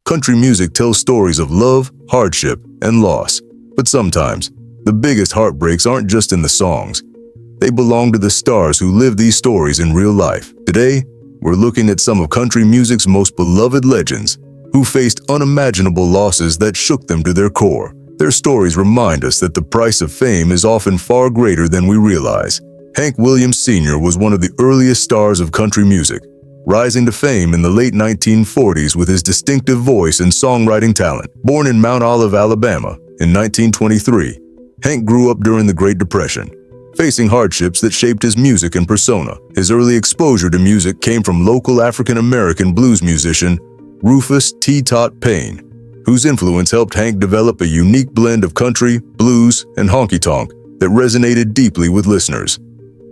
Country music tells stories of love, hardship, and loss. But sometimes, the biggest heartbreaks aren't just in the songs. They belong to the stars who live these stories in real life. Today, we're looking at some of country music's most beloved legends who faced unimaginable losses that shook them to their core. Their stories remind us that the price of fame is often far greater than we realize. Hank Williams Sr. was one of the earliest stars of country music, rising to fame in the late 1940s with his distinctive voice and songwriting talent. Born in Mount Olive, Alabama, in 1923, Hank grew up during the Great Depression, facing hardships that shaped his music and persona. His early exposure to music came from local African-American blues musician Rufus Tee-Tot Payne, whose influence helped Hank develop a unique blend of country, blues, and honky-tonk that resonated deeply with listeners.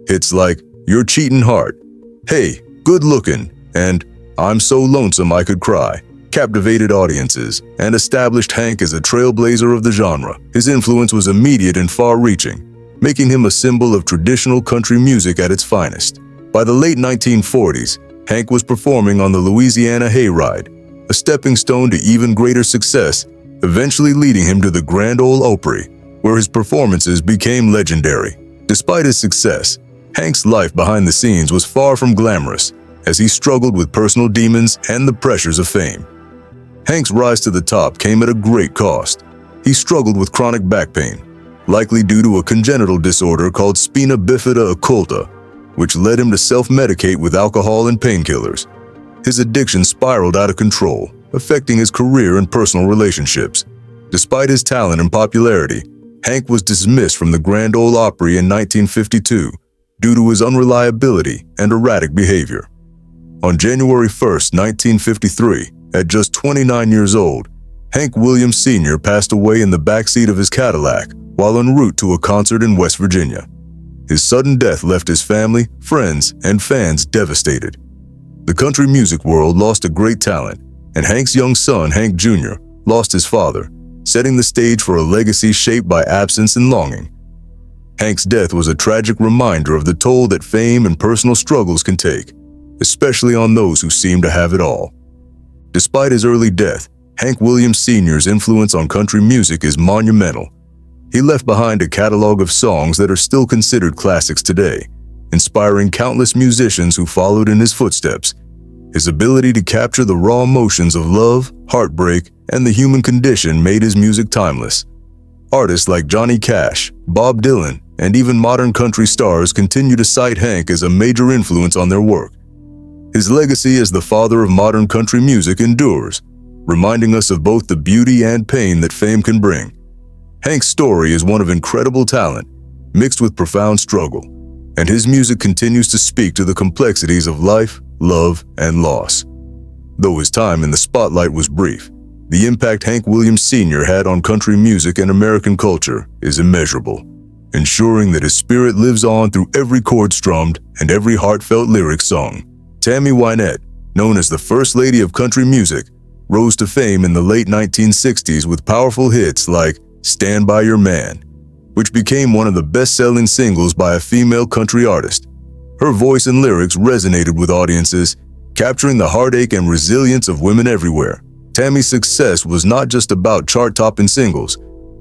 Hits like "You're Cheatin' Heart," "Hey, Good Lookin'," and "I'm So Lonesome I Could Cry" captivated audiences and established Hank as a trailblazer of the genre. His influence was immediate and far-reaching, making him a symbol of traditional country music at its finest. By the late 1940s, Hank was performing on the Louisiana Hayride, a stepping stone to even greater success, eventually leading him to the Grand Ole Opry, where his performances became legendary. Despite his success, Hank's life behind the scenes was far from glamorous, as he struggled with personal demons and the pressures of fame. Hank's rise to the top came at a great cost. He struggled with chronic back pain, likely due to a congenital disorder called spina bifida occulta, which led him to self-medicate with alcohol and painkillers. His addiction spiraled out of control, affecting his career and personal relationships. Despite his talent and popularity, Hank was dismissed from the Grand Ole Opry in 1952 due to his unreliability and erratic behavior. On January 1, 1953, at just 29 years old, Hank Williams Sr. passed away in the backseat of his Cadillac while en route to a concert in West Virginia. His sudden death left his family, friends, and fans devastated. The country music world lost a great talent, and Hank's young son, Hank Jr., lost his father, setting the stage for a legacy shaped by absence and longing. Hank's death was a tragic reminder of the toll that fame and personal struggles can take, especially on those who seem to have it all. Despite his early death, Hank Williams Sr.'s influence on country music is monumental. He left behind a catalog of songs that are still considered classics today, inspiring countless musicians who followed in his footsteps. His ability to capture the raw emotions of love, heartbreak, and the human condition made his music timeless. Artists like Johnny Cash, Bob Dylan, and even modern country stars continue to cite Hank as a major influence on their work. His legacy as the father of modern country music endures, reminding us of both the beauty and pain that fame can bring. Hank's story is one of incredible talent, mixed with profound struggle, and his music continues to speak to the complexities of life, love, and loss. Though his time in the spotlight was brief, the impact Hank Williams Sr. had on country music and American culture is immeasurable, ensuring that his spirit lives on through every chord strummed and every heartfelt lyric sung. Tammy Wynette, known as the First Lady of Country Music, rose to fame in the late 1960s with powerful hits like "Stand By Your Man," which became one of the best-selling singles by a female country artist. Her voice and lyrics resonated with audiences, capturing the heartache and resilience of women everywhere. Tammy's success was not just about chart-topping singles.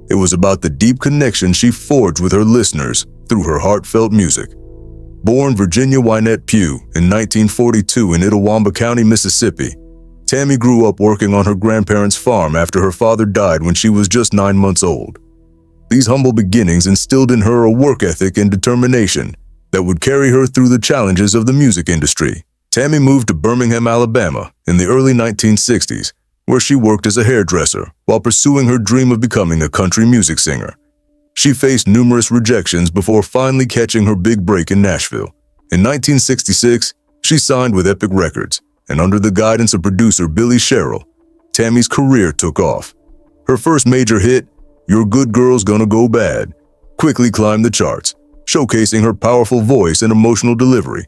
It was about the deep connection she forged with her listeners through her heartfelt music. Born Virginia Wynette Pugh in 1942 in Itawamba County, Mississippi, Tammy grew up working on her grandparents' farm after her father died when she was just 9 months old. These humble beginnings instilled in her a work ethic and determination that would carry her through the challenges of the music industry. Tammy moved to Birmingham, Alabama in the early 1960s, where she worked as a hairdresser while pursuing her dream of becoming a country music singer. She faced numerous rejections before finally catching her big break in Nashville. In 1966, she signed with Epic Records, and under the guidance of producer Billy Sherrill, Tammy's career took off. Her first major hit, "Your Good Girl's Gonna Go Bad," quickly climbed the charts, showcasing her powerful voice and emotional delivery.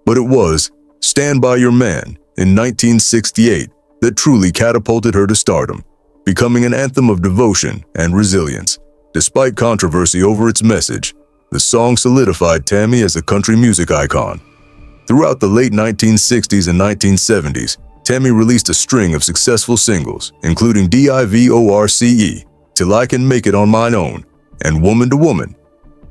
But it was "Stand By Your Man" in 1968 that truly catapulted her to stardom, becoming an anthem of devotion and resilience. Despite controversy over its message, the song solidified Tammy as a country music icon. Throughout the late 1960s and 1970s, Tammy released a string of successful singles, including Divorce, Till I Can Make It on Mine Own, and Woman to Woman.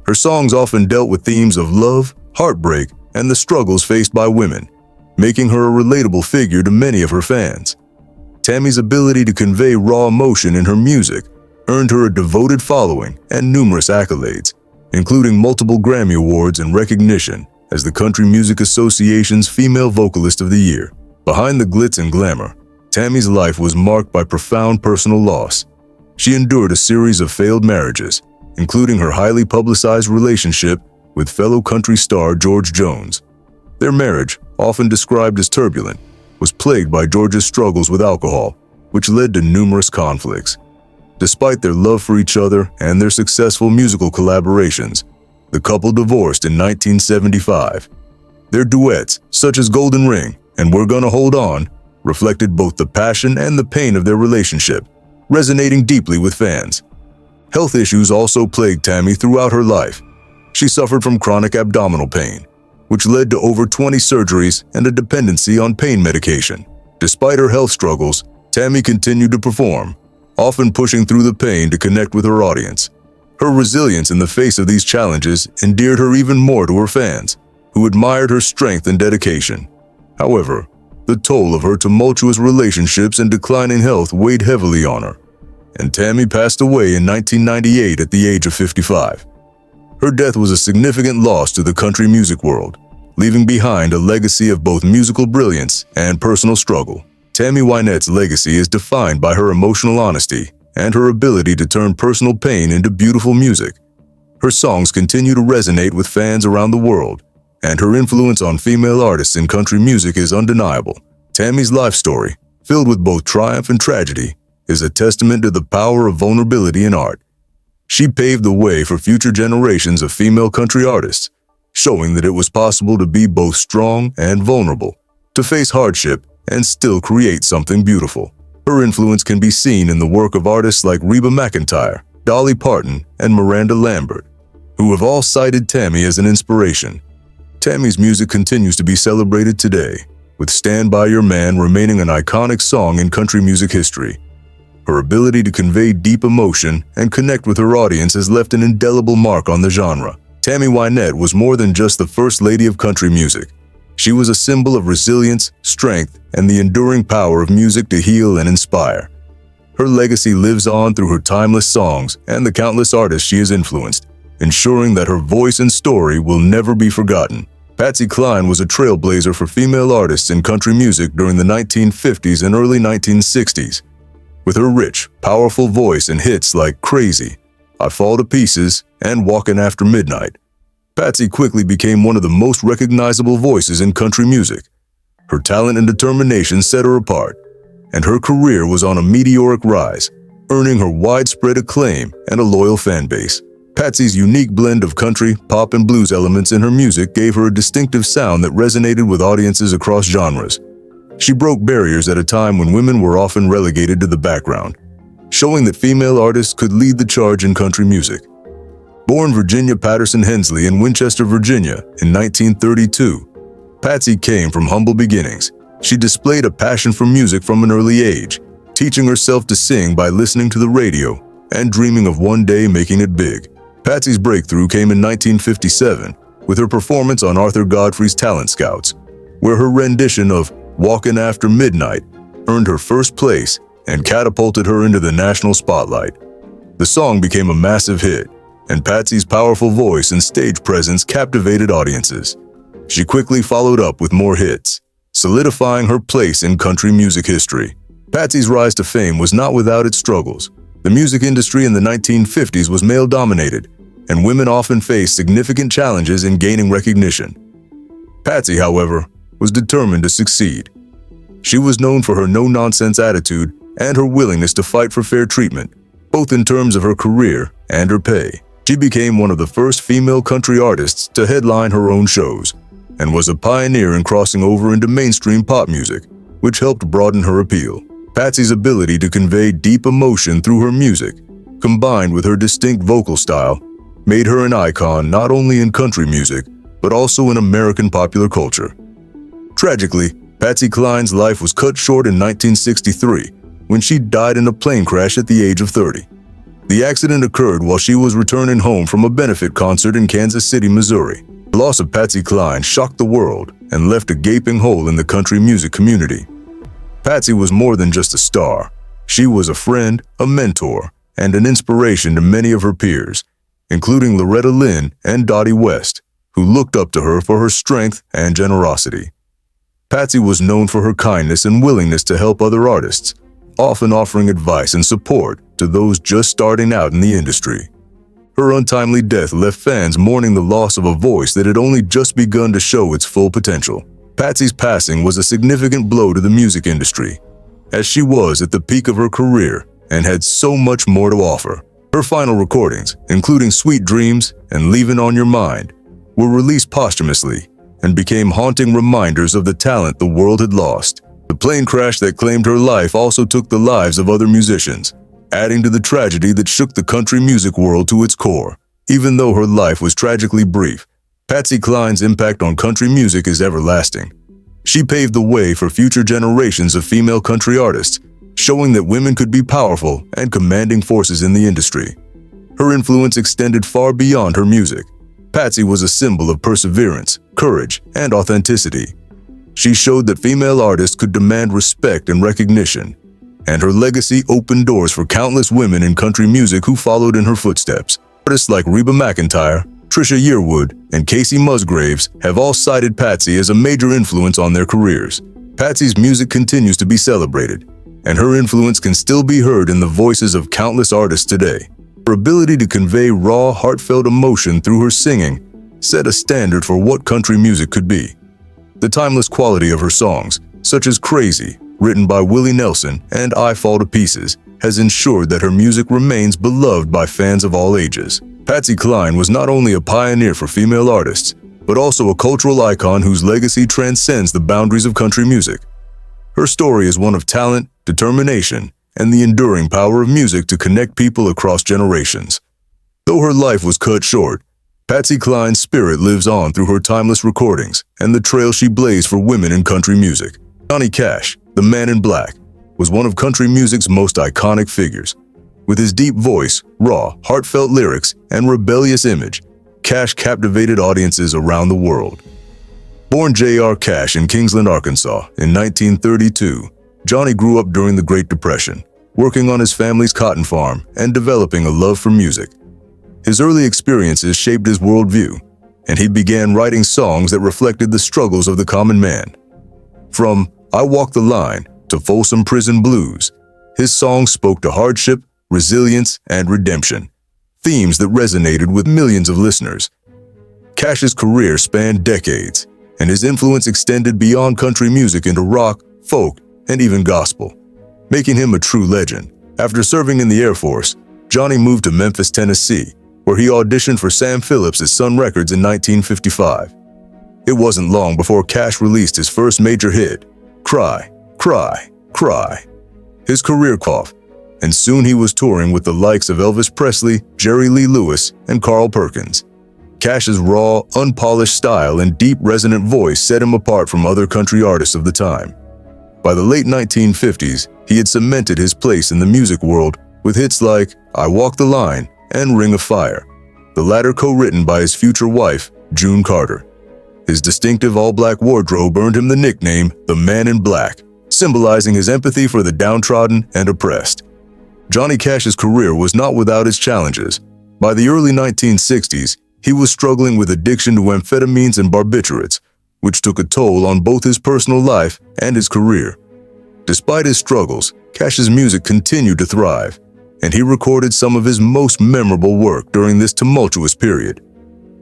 Her songs often dealt with themes of love, heartbreak, and the struggles faced by women, making her a relatable figure to many of her fans. Tammy's ability to convey raw emotion in her music earned her a devoted following and numerous accolades, including multiple Grammy Awards and recognition as the Country Music Association's Female Vocalist of the Year. Behind the glitz and glamour, Tammy's life was marked by profound personal loss. She endured a series of failed marriages, including her highly publicized relationship with fellow country star George Jones. Their marriage, often described as turbulent, was plagued by George's struggles with alcohol, which led to numerous conflicts. Despite their love for each other and their successful musical collaborations, the couple divorced in 1975. Their duets, such as Golden Ring and We're Gonna Hold On, reflected both the passion and the pain of their relationship, resonating deeply with fans. Health issues also plagued Tammy throughout her life. She suffered from chronic abdominal pain, which led to over 20 surgeries and a dependency on pain medication. Despite her health struggles, Tammy continued to perform, often pushing through the pain to connect with her audience. Her resilience in the face of these challenges endeared her even more to her fans, who admired her strength and dedication. However, the toll of her tumultuous relationships and declining health weighed heavily on her, and Tammy passed away in 1998 at the age of 55. Her death was a significant loss to the country music world, leaving behind a legacy of both musical brilliance and personal struggle. Tammy Wynette's legacy is defined by her emotional honesty and her ability to turn personal pain into beautiful music. Her songs continue to resonate with fans around the world, and her influence on female artists in country music is undeniable. Tammy's life story, filled with both triumph and tragedy, is a testament to the power of vulnerability in art. She paved the way for future generations of female country artists, showing that it was possible to be both strong and vulnerable, to face hardship and still create something beautiful. Her influence can be seen in the work of artists like Reba McEntire, Dolly Parton, and Miranda Lambert, who have all cited Tammy as an inspiration. Tammy's music continues to be celebrated today, with Stand By Your Man remaining an iconic song in country music history. Her ability to convey deep emotion and connect with her audience has left an indelible mark on the genre. Tammy Wynette was more than just the first lady of country music. She was a symbol of resilience, strength, and the enduring power of music to heal and inspire. Her legacy lives on through her timeless songs and the countless artists she has influenced, ensuring that her voice and story will never be forgotten. Patsy Cline was a trailblazer for female artists in country music during the 1950s and early 1960s. With her rich, powerful voice and hits like Crazy, I Fall to Pieces, and Walkin' After Midnight, Patsy quickly became one of the most recognizable voices in country music. Her talent and determination set her apart, and her career was on a meteoric rise, earning her widespread acclaim and a loyal fan base. Patsy's unique blend of country, pop, and blues elements in her music gave her a distinctive sound that resonated with audiences across genres. She broke barriers at a time when women were often relegated to the background, showing that female artists could lead the charge in country music. Born Virginia Patterson Hensley in Winchester, Virginia in 1932, Patsy came from humble beginnings. She displayed a passion for music from an early age, teaching herself to sing by listening to the radio and dreaming of one day making it big. Patsy's breakthrough came in 1957 with her performance on Arthur Godfrey's Talent Scouts, where her rendition of Walkin' After Midnight earned her first place and catapulted her into the national spotlight. The song became a massive hit, and Patsy's powerful voice and stage presence captivated audiences. She quickly followed up with more hits, solidifying her place in country music history. Patsy's rise to fame was not without its struggles. The music industry in the 1950s was male-dominated, and women often faced significant challenges in gaining recognition. Patsy, however, was determined to succeed. She was known for her no-nonsense attitude and her willingness to fight for fair treatment, both in terms of her career and her pay. She became one of the first female country artists to headline her own shows, and was a pioneer in crossing over into mainstream pop music, which helped broaden her appeal. Patsy's ability to convey deep emotion through her music, combined with her distinct vocal style, made her an icon not only in country music, but also in American popular culture. Tragically, Patsy Cline's life was cut short in 1963 when she died in a plane crash at the age of 30. The accident occurred while she was returning home from a benefit concert in Kansas City, Missouri. The loss of Patsy Cline shocked the world and left a gaping hole in the country music community. Patsy was more than just a star. She was a friend, a mentor, and an inspiration to many of her peers, including Loretta Lynn and Dottie West, who looked up to her for her strength and generosity. Patsy was known for her kindness and willingness to help other artists, often offering advice and support to those just starting out in the industry. Her untimely death left fans mourning the loss of a voice that had only just begun to show its full potential. Patsy's passing was a significant blow to the music industry, as she was at the peak of her career and had so much more to offer. Her final recordings, including Sweet Dreams and Leavin' on Your Mind, were released posthumously and became haunting reminders of the talent the world had lost. The plane crash that claimed her life also took the lives of other musicians, adding to the tragedy that shook the country music world to its core. Even though her life was tragically brief, Patsy Cline's impact on country music is everlasting. She paved the way for future generations of female country artists, showing that women could be powerful and commanding forces in the industry. Her influence extended far beyond her music. Patsy was a symbol of perseverance, courage, and authenticity. She showed that female artists could demand respect and recognition, and her legacy opened doors for countless women in country music who followed in her footsteps. Artists like Reba McEntire, Trisha Yearwood, and Casey Musgraves have all cited Patsy as a major influence on their careers. Patsy's music continues to be celebrated, and her influence can still be heard in the voices of countless artists today. Her ability to convey raw, heartfelt emotion through her singing set a standard for what country music could be. The timeless quality of her songs, such as Crazy, written by Willie Nelson, and I Fall to Pieces, has ensured that her music remains beloved by fans of all ages. Patsy Cline was not only a pioneer for female artists, but also a cultural icon whose legacy transcends the boundaries of country music. Her story is one of talent, determination, and the enduring power of music to connect people across generations. Though her life was cut short, Patsy Cline's spirit lives on through her timeless recordings and the trail she blazed for women in country music. Johnny Cash, the Man in Black, was one of country music's most iconic figures. With his deep voice, raw, heartfelt lyrics, and rebellious image, Cash captivated audiences around the world. Born J.R. Cash in Kingsland, Arkansas, in 1932, Johnny grew up during the Great Depression, working on his family's cotton farm and developing a love for music. His early experiences shaped his worldview, and he began writing songs that reflected the struggles of the common man. From I Walk the Line to Folsom Prison Blues, his songs spoke to hardship, resilience, and redemption, themes that resonated with millions of listeners. Cash's career spanned decades, and his influence extended beyond country music into rock, folk, and even gospel, making him a true legend. After serving in the Air Force, Johnny moved to Memphis, Tennessee, where he auditioned for Sam Phillips at Sun Records in 1955. It wasn't long before Cash released his first major hit, Cry, Cry, Cry. His career coughed, and soon he was touring with the likes of Elvis Presley, Jerry Lee Lewis, and Carl Perkins. Cash's raw, unpolished style and deep, resonant voice set him apart from other country artists of the time. By the late 1950s, he had cemented his place in the music world with hits like I Walk the Line and Ring of Fire, the latter co-written by his future wife, June Carter. His distinctive all-black wardrobe earned him the nickname the Man in Black, symbolizing his empathy for the downtrodden and oppressed. Johnny Cash's career was not without its challenges. By the early 1960s, he was struggling with addiction to amphetamines and barbiturates, which took a toll on both his personal life and his career. Despite his struggles, Cash's music continued to thrive, and he recorded some of his most memorable work during this tumultuous period.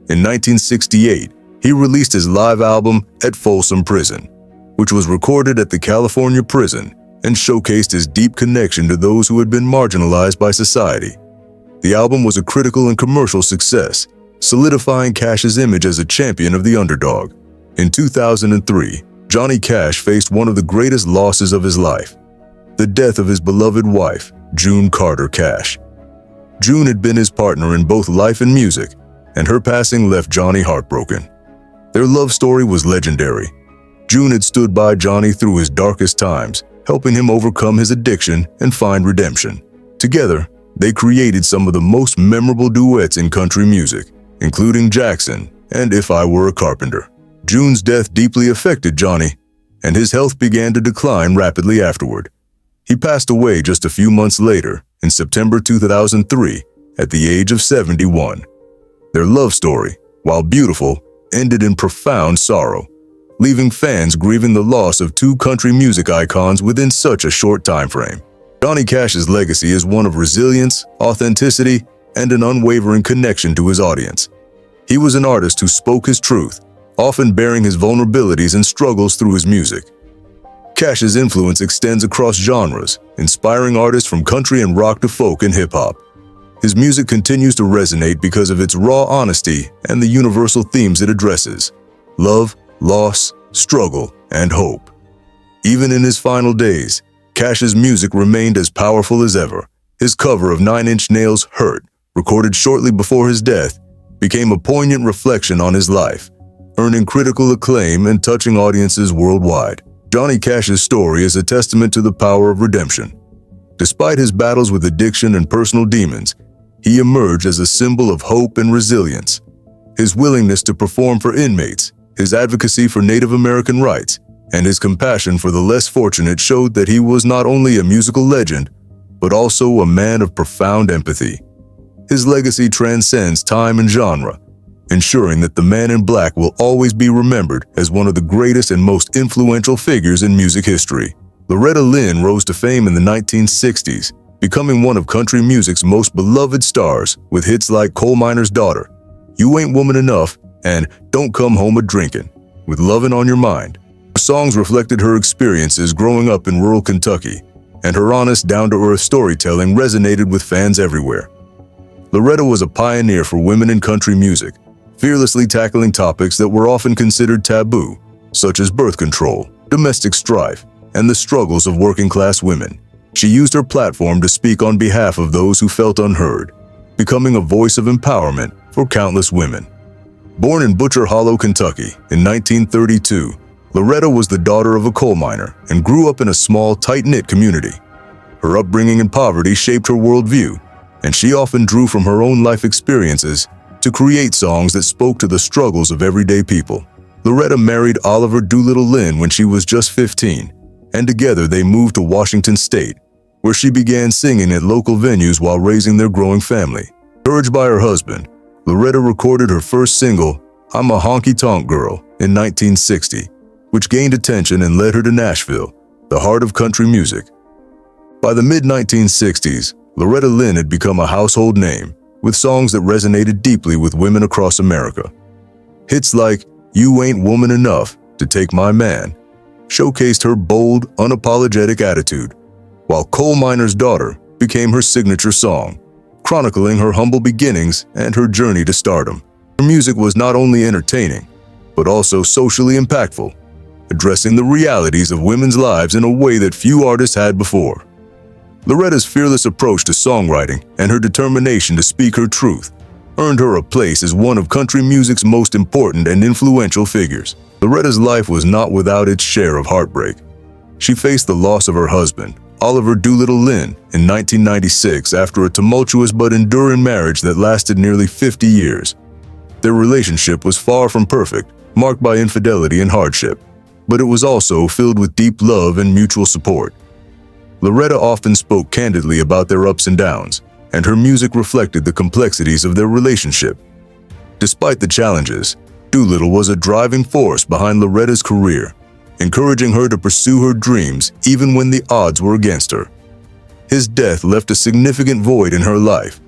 In 1968, he released his live album At Folsom Prison, which was recorded at the California prison and showcased his deep connection to those who had been marginalized by society. The album was a critical and commercial success, solidifying Cash's image as a champion of the underdog. In 2003, Johnny Cash faced one of the greatest losses of his life, the death of his beloved wife, June Carter Cash. June had been his partner in both life and music, and her passing left Johnny heartbroken. Their love story was legendary. June had stood by Johnny through his darkest times, helping him overcome his addiction and find redemption. Together, they created some of the most memorable duets in country music, including Jackson and If I Were a Carpenter. June's death deeply affected Johnny, and his health began to decline rapidly afterward. He passed away just a few months later, in September 2003, at the age of 71. Their love story, while beautiful, ended in profound sorrow, leaving fans grieving the loss of two country music icons within such a short time frame. Johnny Cash's legacy is one of resilience, authenticity, and an unwavering connection to his audience. He was an artist who spoke his truth, often bearing his vulnerabilities and struggles through his music. Cash's influence extends across genres, inspiring artists from country and rock to folk and hip-hop. His music continues to resonate because of its raw honesty and the universal themes it addresses: love, loss, struggle, and hope. Even in his final days, Cash's music remained as powerful as ever. His cover of Nine Inch Nails' Hurt, recorded shortly before his death, became a poignant reflection on his life, earning critical acclaim and touching audiences worldwide. Johnny Cash's story is a testament to the power of redemption. Despite his battles with addiction and personal demons, he emerged as a symbol of hope and resilience. His willingness to perform for inmates, his advocacy for Native American rights, and his compassion for the less fortunate showed that he was not only a musical legend, but also a man of profound empathy. His legacy transcends time and genre, ensuring that the man in black will always be remembered as one of the greatest and most influential figures in music history. Loretta Lynn rose to fame in the 1960s, becoming one of country music's most beloved stars with hits like Coal Miner's Daughter, You Ain't Woman Enough, and Don't Come Home A-Drinkin', with Lovin' on Your Mind. Her songs reflected her experiences growing up in rural Kentucky, and her honest, down-to-earth storytelling resonated with fans everywhere. Loretta was a pioneer for women in country music, fearlessly tackling topics that were often considered taboo, such as birth control, domestic strife, and the struggles of working-class women. She used her platform to speak on behalf of those who felt unheard, becoming a voice of empowerment for countless women. Born in Butcher Hollow, Kentucky, in 1932, Loretta was the daughter of a coal miner and grew up in a small, tight-knit community. Her upbringing in poverty shaped her worldview, and she often drew from her own life experiences to create songs that spoke to the struggles of everyday people. Loretta married Oliver Doolittle Lynn when she was just 15, and together they moved to Washington State, where she began singing at local venues while raising their growing family. Encouraged by her husband, Loretta recorded her first single, I'm a Honky-Tonk Girl, in 1960, which gained attention and led her to Nashville, the heart of country music. By the mid-1960s, Loretta Lynn had become a household name, with songs that resonated deeply with women across America. Hits like You Ain't Woman Enough to Take My Man showcased her bold, unapologetic attitude, while Coal Miner's Daughter became her signature song, chronicling her humble beginnings and her journey to stardom. Her music was not only entertaining, but also socially impactful, addressing the realities of women's lives in a way that few artists had before. Loretta's fearless approach to songwriting and her determination to speak her truth earned her a place as one of country music's most important and influential figures. Loretta's life was not without its share of heartbreak. She faced the loss of her husband, Oliver Doolittle Lynn, in 1996 after a tumultuous but enduring marriage that lasted nearly 50 years. Their relationship was far from perfect, marked by infidelity and hardship, but it was also filled with deep love and mutual support. Loretta often spoke candidly about their ups and downs, and her music reflected the complexities of their relationship. Despite the challenges, Doolittle was a driving force behind Loretta's career, encouraging her to pursue her dreams even when the odds were against her. His death left a significant void in her life,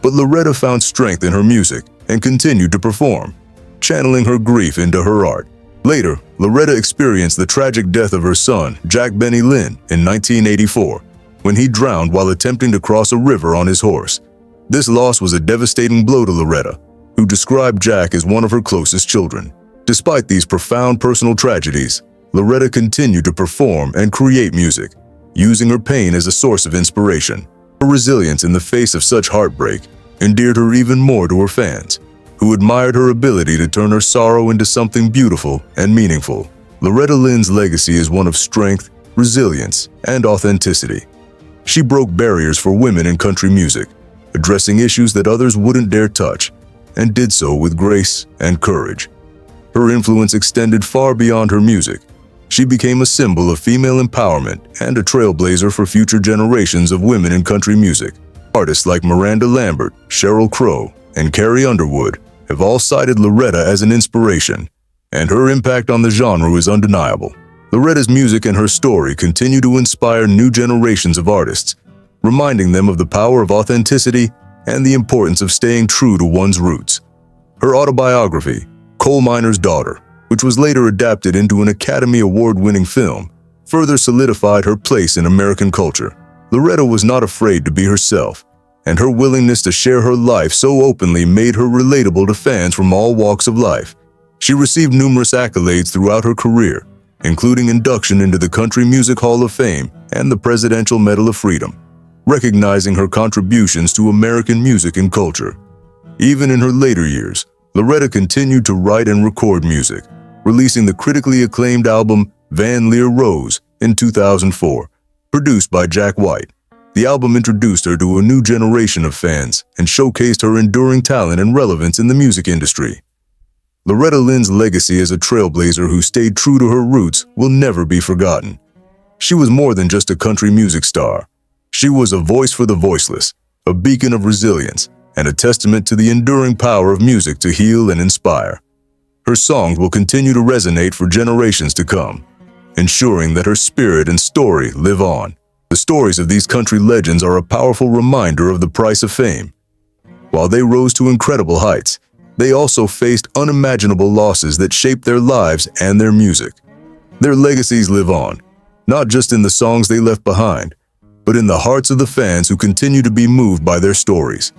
but Loretta found strength in her music and continued to perform, channeling her grief into her art. Later, Loretta experienced the tragic death of her son, Jack Benny Lynn, in 1984, when he drowned while attempting to cross a river on his horse. This loss was a devastating blow to Loretta, who described Jack as one of her closest children. Despite these profound personal tragedies, Loretta continued to perform and create music, using her pain as a source of inspiration. Her resilience in the face of such heartbreak endeared her even more to her fans, who admired her ability to turn her sorrow into something beautiful and meaningful. Loretta Lynn's legacy is one of strength, resilience, and authenticity. She broke barriers for women in country music, addressing issues that others wouldn't dare touch, and did so with grace and courage. Her influence extended far beyond her music. She became a symbol of female empowerment and a trailblazer for future generations of women in country music. Artists like Miranda Lambert, Sheryl Crow, and Carrie Underwood have all cited Loretta as an inspiration, and her impact on the genre is undeniable. Loretta's music and her story continue to inspire new generations of artists, reminding them of the power of authenticity and the importance of staying true to one's roots. Her autobiography, Coal Miner's Daughter, which was later adapted into an Academy Award-winning film, further solidified her place in American culture. Loretta was not afraid to be herself, and her willingness to share her life so openly made her relatable to fans from all walks of life. She received numerous accolades throughout her career, including induction into the Country Music Hall of Fame and the Presidential Medal of Freedom, recognizing her contributions to American music and culture. Even in her later years, Loretta continued to write and record music, releasing the critically acclaimed album Van Leer Rose in 2004, produced by Jack White. The album introduced her to a new generation of fans and showcased her enduring talent and relevance in the music industry. Loretta Lynn's legacy as a trailblazer who stayed true to her roots will never be forgotten. She was more than just a country music star. She was a voice for the voiceless, a beacon of resilience, and a testament to the enduring power of music to heal and inspire. Her songs will continue to resonate for generations to come, ensuring that her spirit and story live on. The stories of these country legends are a powerful reminder of the price of fame. While they rose to incredible heights, they also faced unimaginable losses that shaped their lives and their music. Their legacies live on, not just in the songs they left behind, but in the hearts of the fans who continue to be moved by their stories.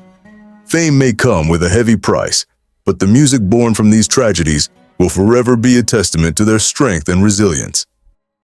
Fame may come with a heavy price, but the music born from these tragedies will forever be a testament to their strength and resilience.